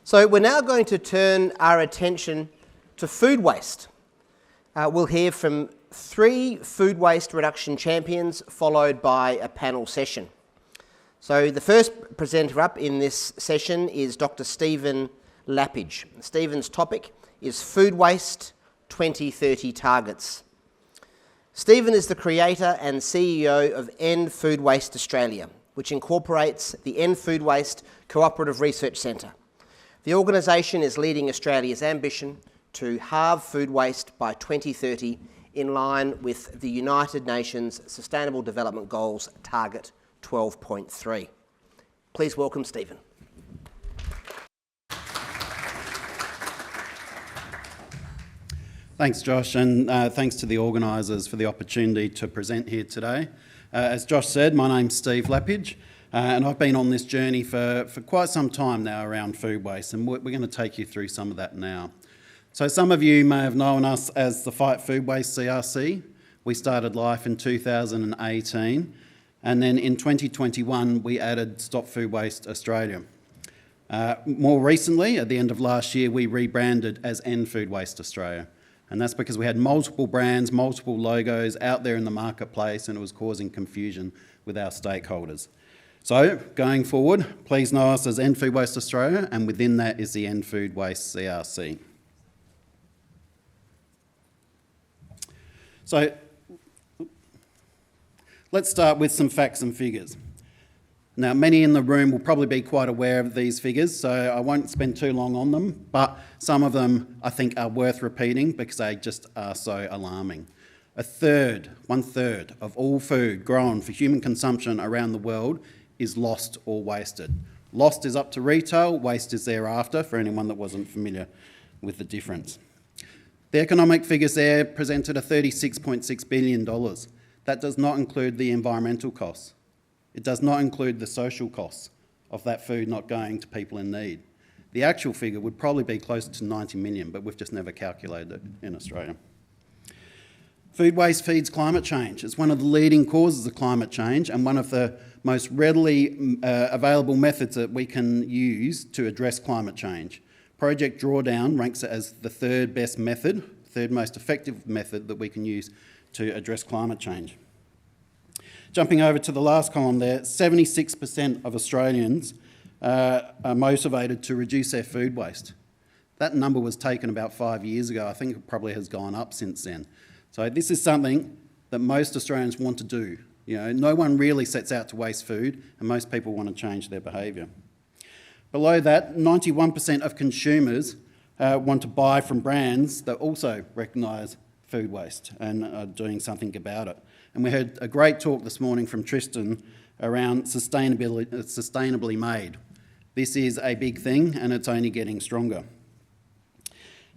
So we're now going to turn our attention to food waste. We'll hear from 3 food waste reduction champions, followed by a panel session. So the first presenter up in this session is Dr. Stephen Lappage. Stephen's topic is Food Waste 2030 Targets. Stephen is the creator and CEO of End Food Waste Australia, which incorporates the End Food Waste Cooperative Research Centre. The organisation is leading Australia's ambition to halve food waste by 2030 in line with the United Nations Sustainable Development Goals Target 12.3. Please welcome Stephen. Thanks, Josh, and thanks to the organisers for the opportunity to present here today. As Josh said, my name's Steve Lappage, and I've been on this journey for quite some time now around food waste, and we're going to take you through some of that now. So some of you may have known us as the Fight Food Waste CRC. We started life in 2018, and then in 2021 we added Stop Food Waste Australia. More recently, at the end of last year, we rebranded as End Food Waste Australia. And that's because we had multiple brands, multiple logos out there in the marketplace, and it was causing confusion with our stakeholders. So, going forward, please know us as End Food Waste Australia, and within that is the End Food Waste CRC. So, let's start with some facts and figures. Now, many in the room will probably be quite aware of these figures, so I won't spend too long on them, but some of them I think are worth repeating because they just are so alarming. 1/3 of all food grown for human consumption around the world is lost or wasted. Lost is up to retail, waste is thereafter, for anyone that wasn't familiar with the difference. The economic figures there presented $36.6 billion. That does not include the environmental costs. It does not include the social costs of that food not going to people in need. The actual figure would probably be closer to 90 million, but we've just never calculated it in Australia. Food waste feeds climate change. It's one of the leading causes of climate change and one of the most readily available methods that we can use to address climate change. Project Drawdown ranks it as the third most effective method that we can use to address climate change. Jumping over to the last column there, 76% of Australians are motivated to reduce their food waste. That number was taken about 5 years ago. I think it probably has gone up since then. So this is something that most Australians want to do. You know, no one really sets out to waste food, and most people want to change their behaviour. Below that, 91% of consumers want to buy from brands that also recognise food waste and are doing something about it. And we heard a great talk this morning from Tristan around sustainably made. This is a big thing, and it's only getting stronger.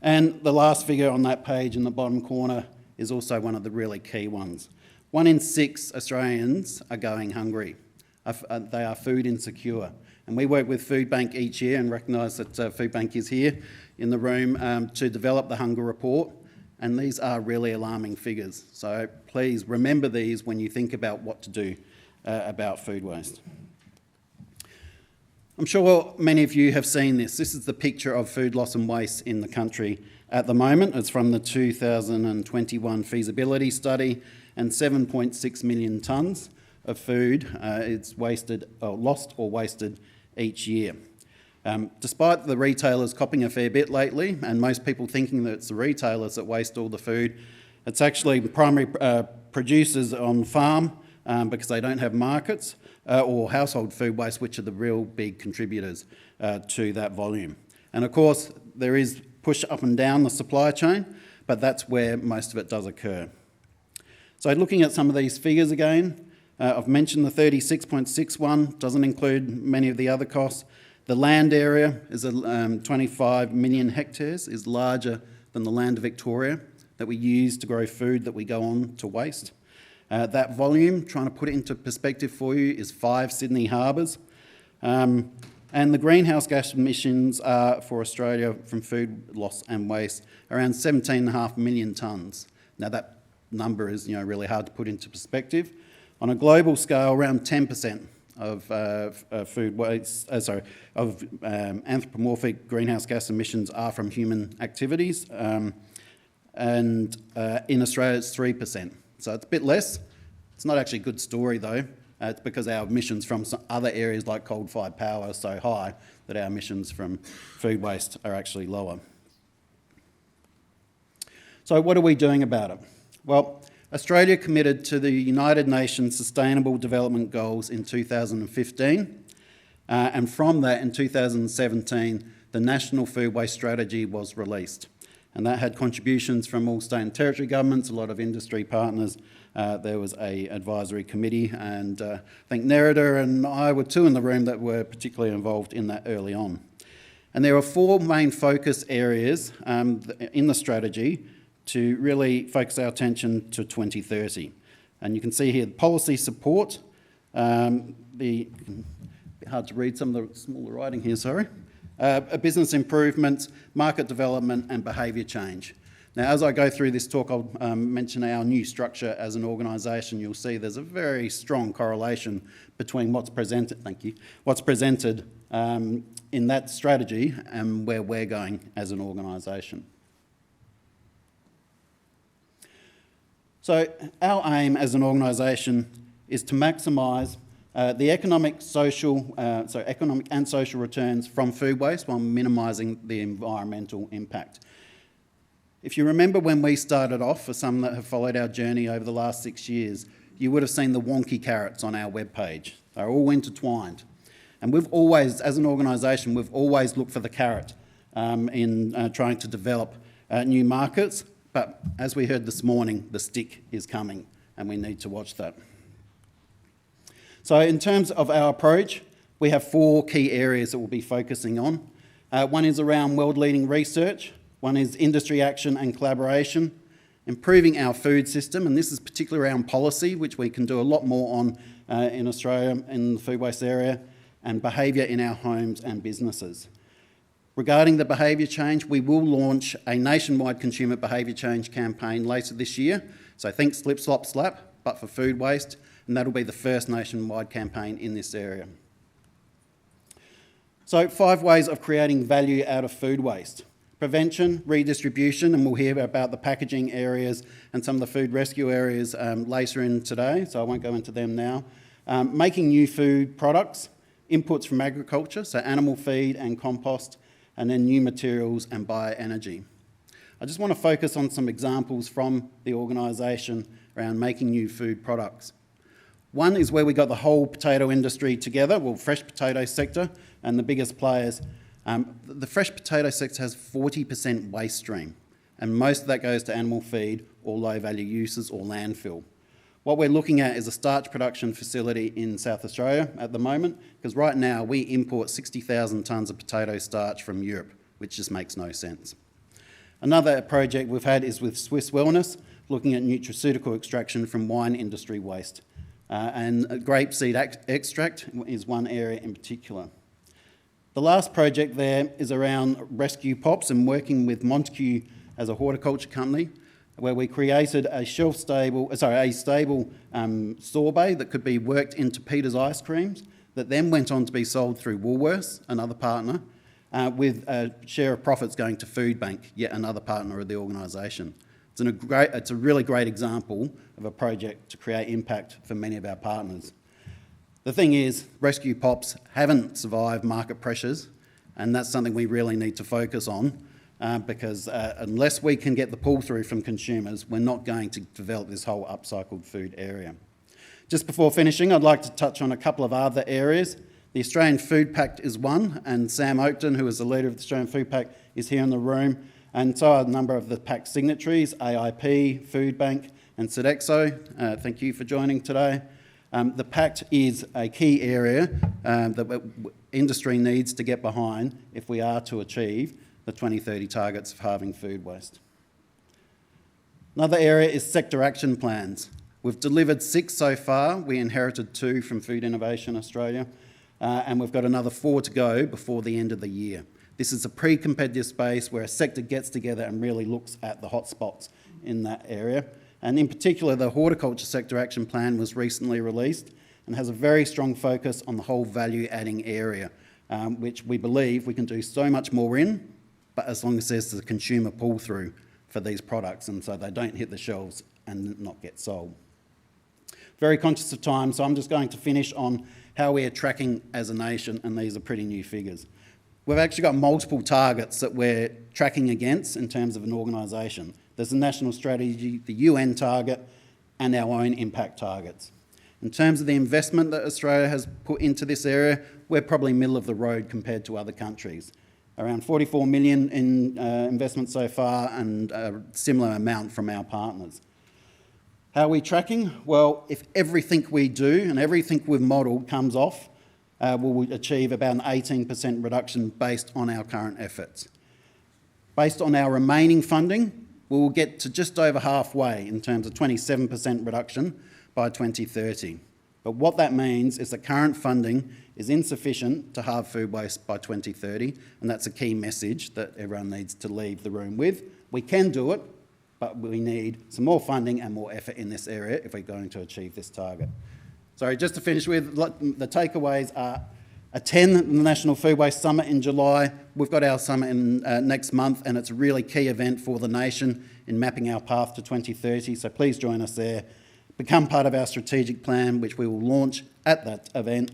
And the last figure on that page in the bottom corner is also one of the really key ones. 1 in 6 Australians are going hungry. They are food insecure. And we work with Foodbank each year and recognise that Foodbank is here in the room to develop the hunger report. And these are really alarming figures. So please remember these when you think about what to do about food waste. I'm sure many of you have seen this. This is the picture of food loss and waste in the country at the moment. It's from the 2021 feasibility study, and 7.6 million tonnes of food is lost or wasted each year. Despite the retailers copying a fair bit lately, and most people thinking that it's the retailers that waste all the food, it's actually primary producers on farm because they don't have markets, or household food waste, which are the real big contributors to that volume. And of course, there is push up and down the supply chain, but that's where most of it does occur. So looking at some of these figures again, I've mentioned the 36.61, doesn't include many of the other costs. The land area is 25 million hectares, is larger than the land of Victoria that we use to grow food that we go on to waste. That volume, trying to put it into perspective for you, is 5 Sydney harbours. And the greenhouse gas emissions are for Australia from food loss and waste around 17.5 million tonnes. Now that number is really hard to put into perspective. On a global scale, around 10% food waste, anthropomorphic greenhouse gas emissions are from human activities, and in Australia it's 3%. So it's a bit less. It's not actually a good story though. It's because our emissions from some other areas like coal-fired power are so high that our emissions from food waste are actually lower. So what are we doing about it? Well, Australia committed to the United Nations Sustainable Development Goals in 2015, and from that in 2017 the National Food Waste Strategy was released, and that had contributions from all state and territory governments, a lot of industry partners. There was an advisory committee, and I think Nerida and I were two in the room that were particularly involved in that early on. And there are four main focus areas in the strategy to really focus our attention to 2030. And you can see here the policy support, a bit hard to read some of the smaller writing here, sorry, business improvements, market development and behaviour change. Now, as I go through this talk, I'll mention our new structure as an organisation. You'll see there's a very strong correlation between what's presented, what's presented in that strategy and where we're going as an organisation. So our aim as an organisation is to maximise the economic and social returns from food waste while minimising the environmental impact. If you remember when we started off, for some that have followed our journey over the last 6 years, you would have seen the wonky carrots on our webpage. They're all intertwined. And we've always, as an organisation, we've always looked for the carrot in trying to develop new markets. But as we heard this morning, the stick is coming and we need to watch that. So in terms of our approach, we have four key areas that we'll be focusing on. One is around world-leading research. One is industry action and collaboration, improving our food system, and this is particularly around policy, which we can do a lot more on in Australia in the food waste area, and behaviour in our homes and businesses. Regarding the behaviour change, we will launch a nationwide consumer behaviour change campaign later this year. So think Slip, Slop, Slap, but for food waste, and that'll be the first nationwide campaign in this area. So 5 ways of creating value out of food waste. Prevention, redistribution, and we'll hear about the packaging areas and some of the food rescue areas later in today, so I won't go into them now. Making new food products, inputs from agriculture, so animal feed and compost, and then new materials and bioenergy. I just want to focus on some examples from the organisation around making new food products. One is where we got the whole potato industry together, well, fresh potato sector and the biggest players. The fresh potato sector has 40% waste stream, and most of that goes to animal feed or low-value uses or landfill. What we're looking at is a starch production facility in South Australia at the moment, because right now we import 60,000 tonnes of potato starch from Europe, which just makes no sense. Another project we've had is with Swiss Wellness, looking at nutraceutical extraction from wine industry waste. And grapeseed extract is one area in particular. The last project there is around rescue pops and working with Montague as a horticulture company, where we created a stable sorbet that could be worked into Peter's ice creams that then went on to be sold through Woolworths, another partner, with a share of profits going to Food Bank, yet another partner of the organisation. It's a really great example of a project to create impact for many of our partners. The thing is, rescue pops haven't survived market pressures, and that's something we really need to focus on because unless we can get the pull-through from consumers, we're not going to develop this whole upcycled food area. Just before finishing, I'd like to touch on a couple of other areas. The Australian Food Pact is one, and Sam Oakton, who is the leader of the Australian Food Pact, is here in the room, and so are a number of the Pact signatories, AIP, Food Bank, and Sodexo. Thank you for joining today. The Pact is a key area that industry needs to get behind if we are to achieve the 2030 targets of halving food waste. Another area is sector action plans. We've delivered 6 so far. We inherited 2 from Food Innovation Australia, and we've got another 4 to go before the end of the year. This is a pre-competitive space where a sector gets together and really looks at the hotspots in that area. And in particular, the Horticulture Sector Action Plan was recently released, and has a very strong focus on the whole value-adding area, which we believe we can do so much more in, but as long as there's the consumer pull-through for these products, and so they don't hit the shelves and not get sold. Very conscious of time, so I'm just going to finish on how we are tracking as a nation, and these are pretty new figures. We've actually got multiple targets that we're tracking against in terms of an organisation. There's the national strategy, the UN target, and our own impact targets. In terms of the investment that Australia has put into this area, we're probably middle of the road compared to other countries. Around 44 million in investment so far, and a similar amount from our partners. How are we tracking? Well, if everything we do and everything we've modelled comes off, we'll achieve about an 18% reduction based on our current efforts. Based on our remaining funding, we will get to just over halfway in terms of 27% reduction by 2030. But what that means is that current funding is insufficient to halve food waste by 2030, and that's a key message that everyone needs to leave the room with. We can do it, but we need some more funding and more effort in this area if we're going to achieve this target. Sorry, just to finish with, the takeaways are attend the National Food Waste Summit in July. We've got our summit in, next month, and it's a really key event for the nation in mapping our path to 2030, so please join us there. Become part of our strategic plan, which we will launch at that event,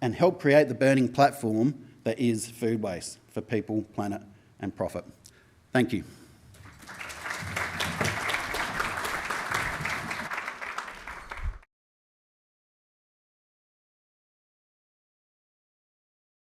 and help create the burning platform that is food waste for people, planet and profit. Thank you.